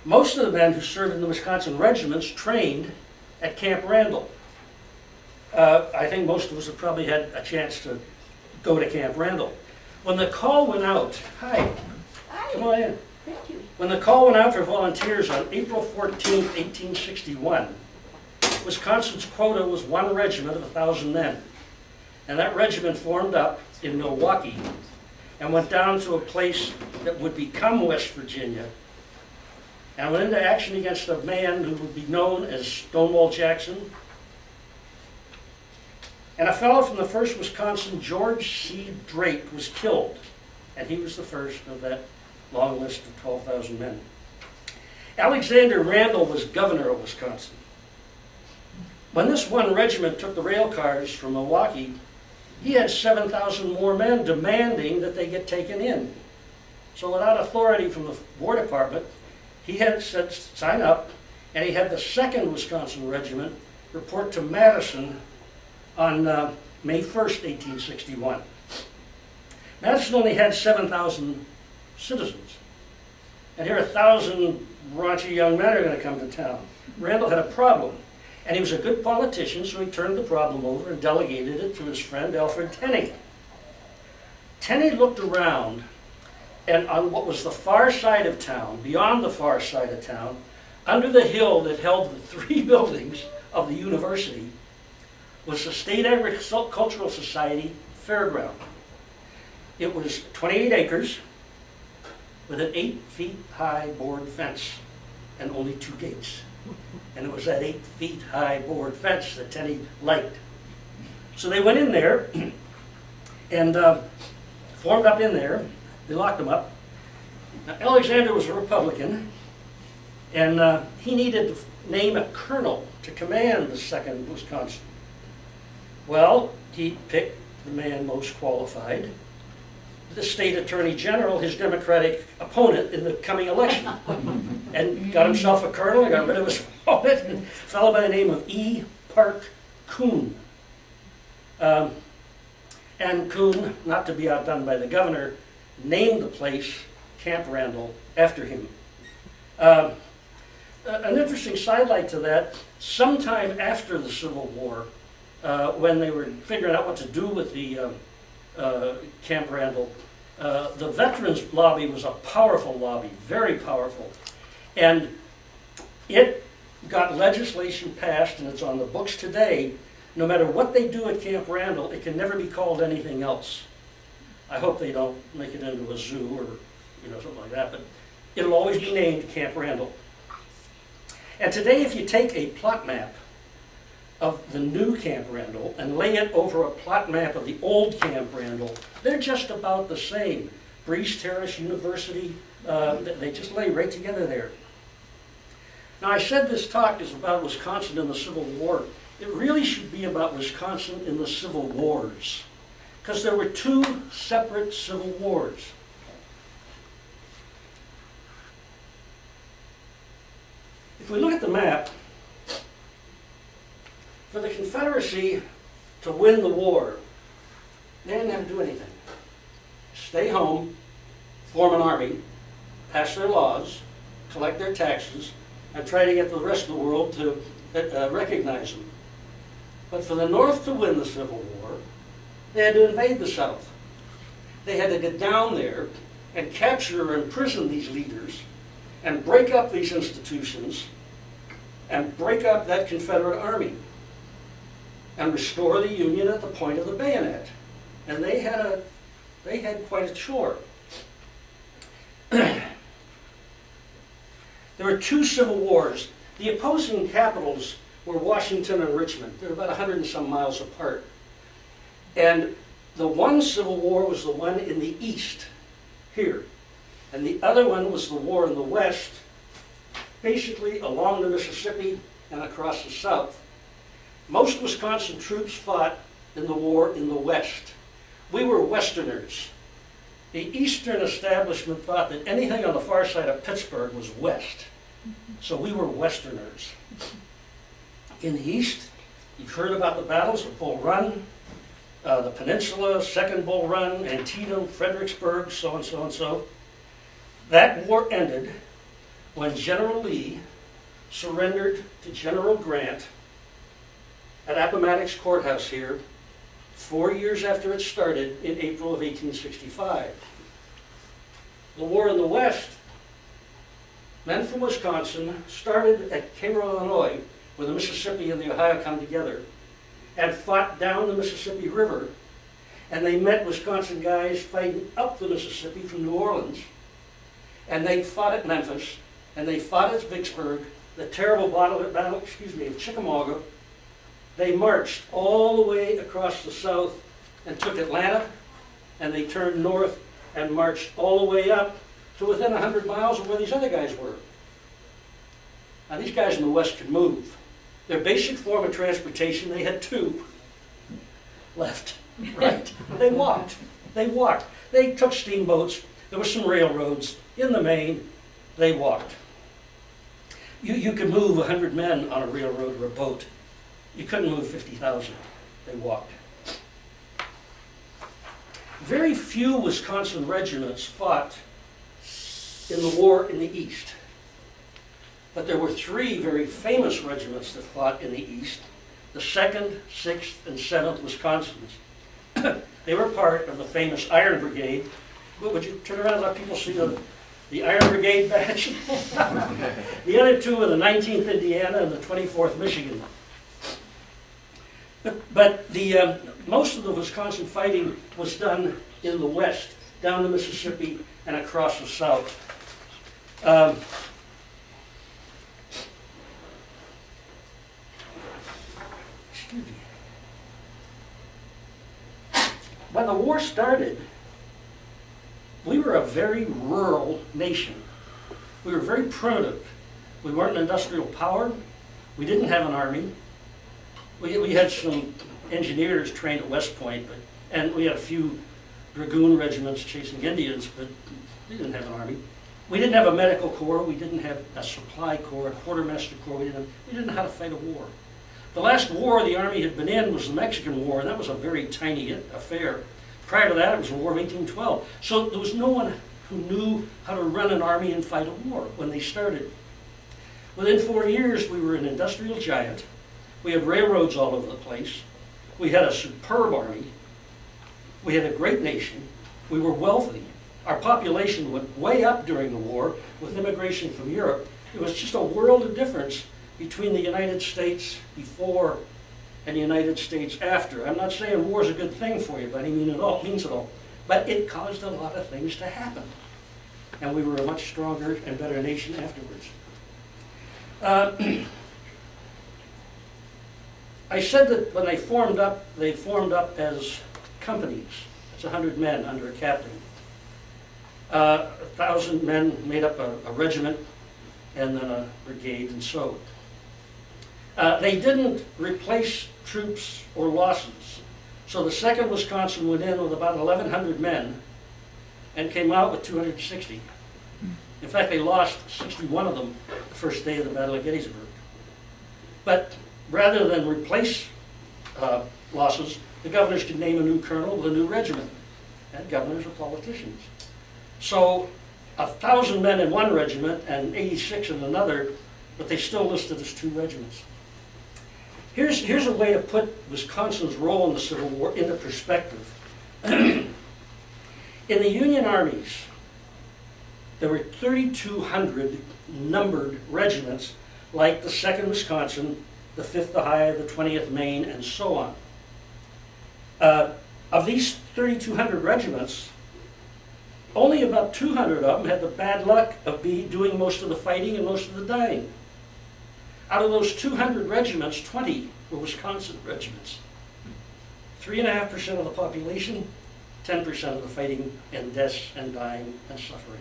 Most of the men who served in the Wisconsin regiments trained at Camp Randall. I think most of us have probably had a chance to go to Camp Randall. When the call went out, hi, come on in. Thank you. When the call went out for volunteers on April 14, 1861, Wisconsin's quota was 1 regiment of 1,000 men. And that regiment formed up in Milwaukee and went down to a place that would become West Virginia and went into action against a man who would be known as Stonewall Jackson. And a fellow from the 1st Wisconsin, George C. Drake, was killed. And he was the first of that long list of 12,000 men. Alexander Randall was governor of Wisconsin. When this 1 regiment took the rail cars from Milwaukee, he had 7,000 more men demanding that they get taken in. So without authority from the War Department, he had said sign up, and he had the 2nd Wisconsin Regiment report to Madison on May 1st, 1861. Madison only had 7,000 citizens. And here 1,000 raunchy young men are going to come to town. Randall had a problem. And he was a good politician, so he turned the problem over and delegated it to his friend Alfred Tenney. Tenney looked around, and on what was the far side of town, beyond the far side of town, under the hill that held the 3 buildings of the university, was the State Agricultural Society fairground. It was 28 acres with an 8 feet high board fence and only 2 gates. And it was that 8 feet high board fence that Tenney liked. So they went in there and formed up in there. They locked them up. Now, Alexander was a Republican, and he needed to name a colonel to command the 2nd Wisconsin. Well, he picked the man most qualified, the state attorney general, his Democratic opponent in the coming election, and got himself a colonel and got rid of his opponent, and a fellow by the name of E. Park Coon. And Coon, not to be outdone by the governor, named the place Camp Randall after him. An interesting sidelight to that, sometime after the Civil War, when they were figuring out what to do with the Camp Randall, the veterans lobby was a powerful lobby, very powerful. And it got legislation passed, and it's on the books today. No matter what they do at Camp Randall, it can never be called anything else. I hope they don't make it into a zoo or something like that, but it'll always be named Camp Randall. And today, if you take a plot map of the new Camp Randall and lay it over a plot map of the old Camp Randall, they're just about the same. Breeze Terrace University, they just lay right together there. Now, I said this talk is about Wisconsin in the Civil War. It really should be about Wisconsin in the Civil Wars, because there were 2 separate Civil Wars. If we look at the map, for the Confederacy to win the war, they didn't have to do anything. Stay home, form an army, pass their laws, collect their taxes, and try to get the rest of the world to recognize them. But for the North to win the Civil War, they had to invade the South. They had to get down there and capture or imprison these leaders and break up these institutions and break up that Confederate army and restore the Union at the point of the bayonet. And they had quite a chore. There were 2 civil wars. The opposing capitals were Washington and Richmond. They're about 100 and some miles apart. And the one civil war was the one in the east, here. And the other one was the war in the west, basically along the Mississippi and across the south. Most Wisconsin troops fought in the war in the west. We were Westerners. The Eastern establishment thought that anything on the far side of Pittsburgh was west. So we were Westerners. In the east, you've heard about the battles of Bull Run, the Peninsula, Second Bull Run, Antietam, Fredericksburg, so and so and so. That war ended when General Lee surrendered to General Grant at Appomattox Courthouse here 4 years after it started in April of 1865. The war in the West, men from Wisconsin started at Cairo, Illinois, where the Mississippi and the Ohio come together, and fought down the Mississippi River, and they met Wisconsin guys fighting up the Mississippi from New Orleans, and they fought at Memphis, and they fought at Vicksburg, the terrible battle of Chickamauga. They marched all the way across the South and took Atlanta, and they turned north and marched all the way up to within 100 miles of where these other guys were. Now these guys in the West could move. Their basic form of transportation, they had two: left, right. They walked. They walked. They took steamboats. There were some railroads. In the main, they walked. You could move 100 men on a railroad or a boat. You couldn't move 50,000. They walked. Very few Wisconsin regiments fought in the war in the East. But there were three very famous regiments that fought in the East: the 2nd, 6th, and 7th Wisconsins. They were part of the famous Iron Brigade. Would you turn around and let people see the Iron Brigade badge? The other two are the 19th Indiana and the 24th Michigan. But the most of the Wisconsin fighting was done in the West, down the Mississippi and across the South. Excuse me. When the war started, we were a very rural nation. We were very primitive. We weren't an industrial power. We didn't have an army. We had some engineers trained at West Point, and we had a few dragoon regiments chasing Indians, but we didn't have an army. We didn't have a medical corps. We didn't have a supply corps, a quartermaster corps. We didn't know how to fight a war. The last war the Army had been in was the Mexican War, and that was a very tiny affair. Prior to that, it was the War of 1812. So there was no one who knew how to run an army and fight a war when they started. Within 4 years, we were an industrial giant. We had railroads all over the place. We had a superb army. We had a great nation. We were wealthy. Our population went way up during the war with immigration from Europe. It was just a world of difference between the United States before and the United States after. I'm not saying war is a good thing for you by any means at all, but it caused a lot of things to happen. And we were a much stronger and better nation afterwards. I said that when they formed up as companies. It's 100 men under a captain. 1,000 men made up a regiment, and then a brigade, and so. They didn't replace troops or losses. So the 2nd Wisconsin went in with about 1,100 men and came out with 260. In fact, they lost 61 of them the first day of the Battle of Gettysburg. But rather than replace losses, the governors could name a new colonel with a new regiment. And governors are politicians. So 1,000 men in one regiment and 86 in another, but they still listed as two regiments. Here's a way to put Wisconsin's role in the Civil War into perspective. In the Union armies, there were 3,200 numbered regiments, like the 2nd Wisconsin, the 5th Ohio, the 20th Maine, and so on. Of these 3,200 regiments, only about 200 of them had the bad luck of doing most of the fighting and most of the dying. Out of those 200 regiments, 20 were Wisconsin regiments. 3.5% of the population, 10% of the fighting and deaths and dying and suffering.